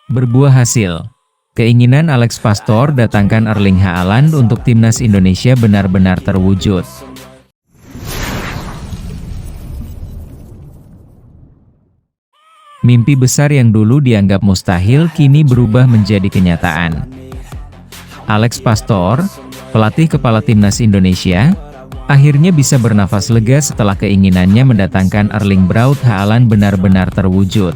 Berbuah hasil. Keinginan Alex Pastor datangkan Erling Haaland untuk timnas Indonesia benar-benar terwujud. Mimpi besar yang dulu dianggap mustahil kini berubah menjadi kenyataan. Alex Pastor, pelatih kepala timnas Indonesia, akhirnya bisa bernafas lega setelah keinginannya mendatangkan Erling Braut Haaland benar-benar terwujud.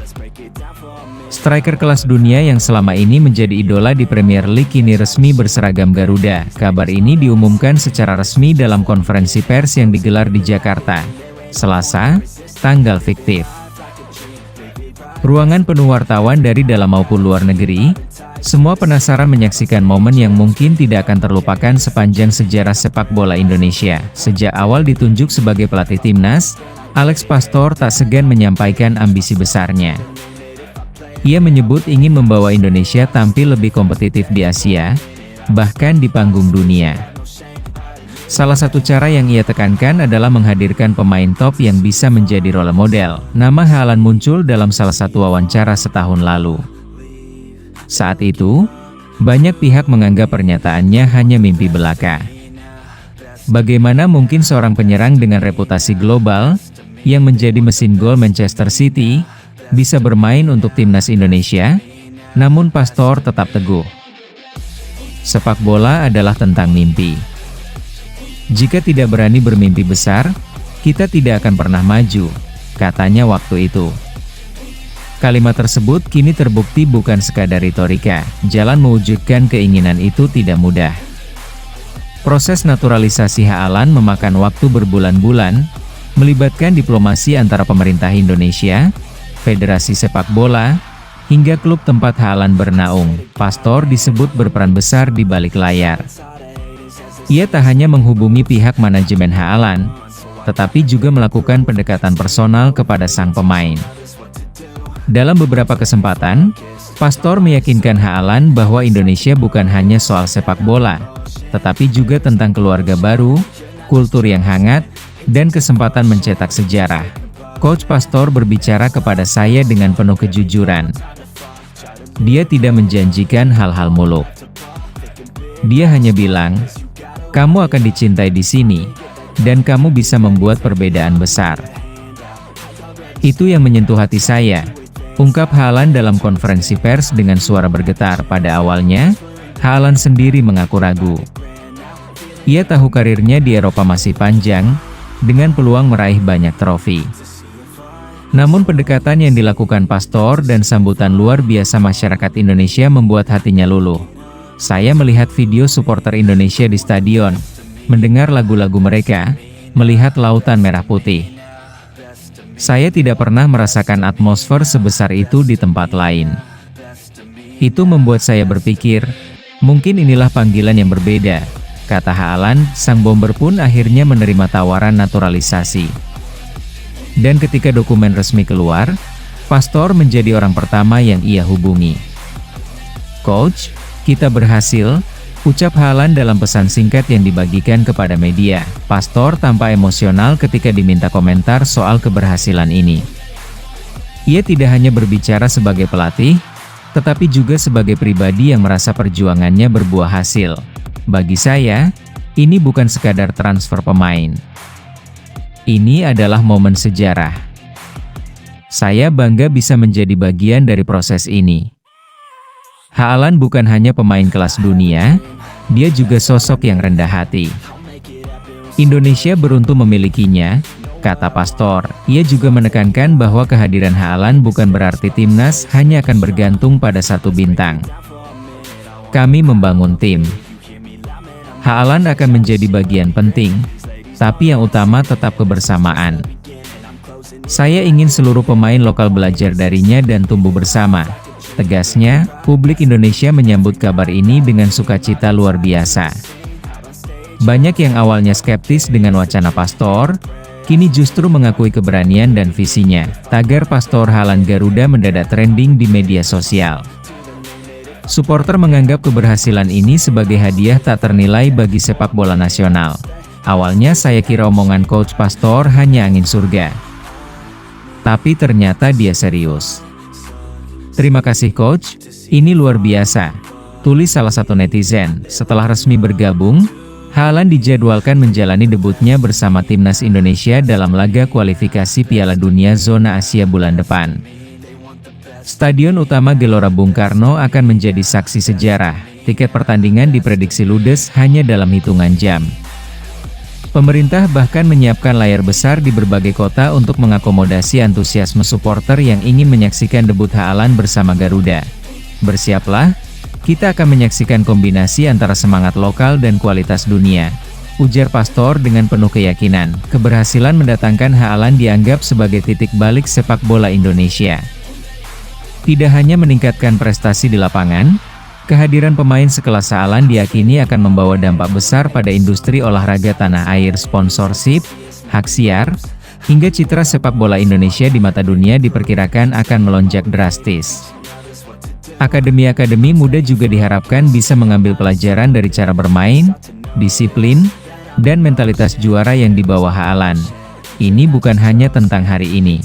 Striker kelas dunia yang selama ini menjadi idola di Premier League kini resmi berseragam Garuda. Kabar ini diumumkan secara resmi dalam konferensi pers yang digelar di Jakarta, Selasa, tanggal fiktif. Ruangan penuh wartawan dari dalam maupun luar negeri, semua penasaran menyaksikan momen yang mungkin tidak akan terlupakan sepanjang sejarah sepak bola Indonesia. Sejak awal ditunjuk sebagai pelatih timnas, Alex Pastor tak segan menyampaikan ambisi besarnya. Ia menyebut ingin membawa Indonesia tampil lebih kompetitif di Asia, bahkan di panggung dunia. Salah satu cara yang ia tekankan adalah menghadirkan pemain top yang bisa menjadi role model. Nama Haaland muncul dalam salah satu wawancara setahun lalu. Saat itu, banyak pihak menganggap pernyataannya hanya mimpi belaka. Bagaimana mungkin seorang penyerang dengan reputasi global, yang menjadi mesin gol Manchester City, bisa bermain untuk timnas Indonesia? Namun Pastor tetap teguh. Sepak bola adalah tentang mimpi. Jika tidak berani bermimpi besar, kita tidak akan pernah maju, katanya waktu itu. Kalimat tersebut kini terbukti bukan sekadar retorika. Jalan mewujudkan keinginan itu tidak mudah. Proses naturalisasi Haaland memakan waktu berbulan-bulan, melibatkan diplomasi antara pemerintah Indonesia, Federasi Sepak Bola, hingga klub tempat Haaland bernaung. Pastor disebut berperan besar di balik layar. Ia tak hanya menghubungi pihak manajemen Haaland, tetapi juga melakukan pendekatan personal kepada sang pemain. Dalam beberapa kesempatan, Pastor meyakinkan Haaland bahwa Indonesia bukan hanya soal sepak bola, tetapi juga tentang keluarga baru, kultur yang hangat, dan kesempatan mencetak sejarah. Coach Pastor berbicara kepada saya dengan penuh kejujuran. Dia tidak menjanjikan hal-hal muluk. Dia hanya bilang, "Kamu akan dicintai di sini, dan kamu bisa membuat perbedaan besar." Itu yang menyentuh hati saya, ungkap Haaland dalam konferensi pers dengan suara bergetar. Pada awalnya, Haaland sendiri mengaku ragu. Ia tahu karirnya di Eropa masih panjang, dengan peluang meraih banyak trofi. Namun pendekatan yang dilakukan Pastor dan sambutan luar biasa masyarakat Indonesia membuat hatinya luluh. Saya melihat video supporter Indonesia di stadion, mendengar lagu-lagu mereka, melihat lautan merah putih. Saya tidak pernah merasakan atmosfer sebesar itu di tempat lain. Itu membuat saya berpikir, mungkin inilah panggilan yang berbeda, kata Haaland. Sang bomber pun akhirnya menerima tawaran naturalisasi. Dan ketika dokumen resmi keluar, Pastor menjadi orang pertama yang ia hubungi. "Coach, kita berhasil," ucap Haaland dalam pesan singkat yang dibagikan kepada media. Pastor tampak emosional ketika diminta komentar soal keberhasilan ini. Ia tidak hanya berbicara sebagai pelatih, tetapi juga sebagai pribadi yang merasa perjuangannya berbuah hasil. "Bagi saya, ini bukan sekadar transfer pemain. Ini adalah momen sejarah. Saya bangga bisa menjadi bagian dari proses ini." Haaland bukan hanya pemain kelas dunia, dia juga sosok yang rendah hati. Indonesia beruntung memilikinya, kata Pastor. Ia juga menekankan bahwa kehadiran Haaland bukan berarti timnas hanya akan bergantung pada satu bintang. "Kami membangun tim. Haaland akan menjadi bagian penting, tapi yang utama tetap kebersamaan. Saya ingin seluruh pemain lokal belajar darinya dan tumbuh bersama," tegasnya. Publik Indonesia menyambut kabar ini dengan sukacita luar biasa. Banyak yang awalnya skeptis dengan wacana Pastor, kini justru mengakui keberanian dan visinya. Tagar Pastor Haaland Garuda mendadak trending di media sosial. Supporter menganggap keberhasilan ini sebagai hadiah tak ternilai bagi sepak bola nasional. "Awalnya saya kira omongan Coach Pastor hanya angin surga. Tapi ternyata dia serius. Terima kasih coach, ini luar biasa. Tulis salah satu netizen. Setelah resmi bergabung, Haaland dijadwalkan menjalani debutnya bersama timnas Indonesia dalam laga kualifikasi Piala Dunia zona Asia bulan depan. Stadion utama Gelora Bung Karno akan menjadi saksi sejarah. Tiket pertandingan diprediksi ludes hanya dalam hitungan jam. Pemerintah bahkan menyiapkan layar besar di berbagai kota untuk mengakomodasi antusiasme supporter yang ingin menyaksikan debut Haaland bersama Garuda. Bersiaplah, kita akan menyaksikan kombinasi antara semangat lokal dan kualitas dunia, ujar Pastor dengan penuh keyakinan. Keberhasilan mendatangkan Haaland dianggap sebagai titik balik sepak bola Indonesia. Tidak hanya meningkatkan prestasi di lapangan, kehadiran pemain sekelas Haaland diyakini akan membawa dampak besar pada industri olahraga tanah air. Sponsorship, hak siar, hingga citra sepak bola Indonesia di mata dunia diperkirakan akan melonjak drastis. Akademi-akademi muda juga diharapkan bisa mengambil pelajaran dari cara bermain, disiplin, dan mentalitas juara yang dibawa Haaland. Ini bukan hanya tentang hari ini.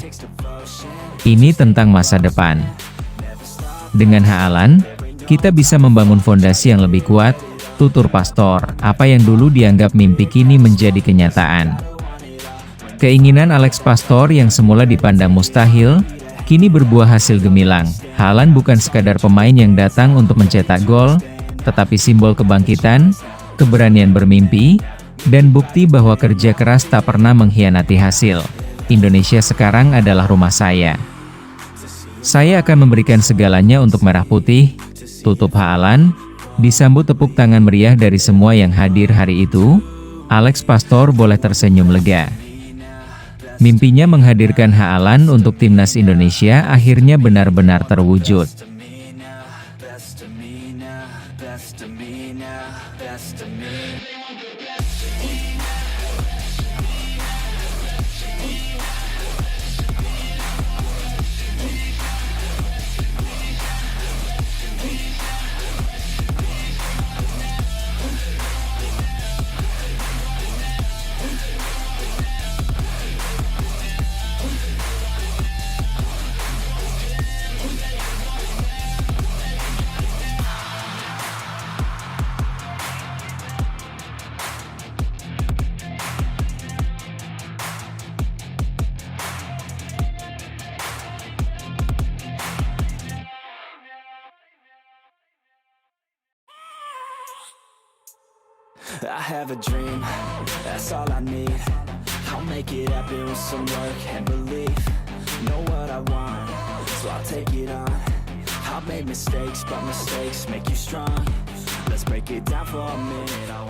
Ini tentang masa depan. Dengan Haaland, kita bisa membangun fondasi yang lebih kuat, tutur Pastor. Apa yang dulu dianggap mimpi kini menjadi kenyataan. Keinginan Alex Pastor yang semula dipandang mustahil, kini berbuah hasil gemilang. Haaland bukan sekadar pemain yang datang untuk mencetak gol, tetapi simbol kebangkitan, keberanian bermimpi, dan bukti bahwa kerja keras tak pernah mengkhianati hasil. Indonesia sekarang adalah rumah saya. Saya akan memberikan segalanya untuk merah putih, tutup Haaland. Disambut tepuk tangan meriah dari semua yang hadir hari itu, Alex Pastor boleh tersenyum lega. Mimpinya menghadirkan Haaland untuk timnas Indonesia akhirnya benar-benar terwujud. I have a dream, that's all I need. I'll make it happen with some work and belief. Know what I want, so I'll take it on. I've made mistakes, but mistakes make you strong. Let's break it down for a minute.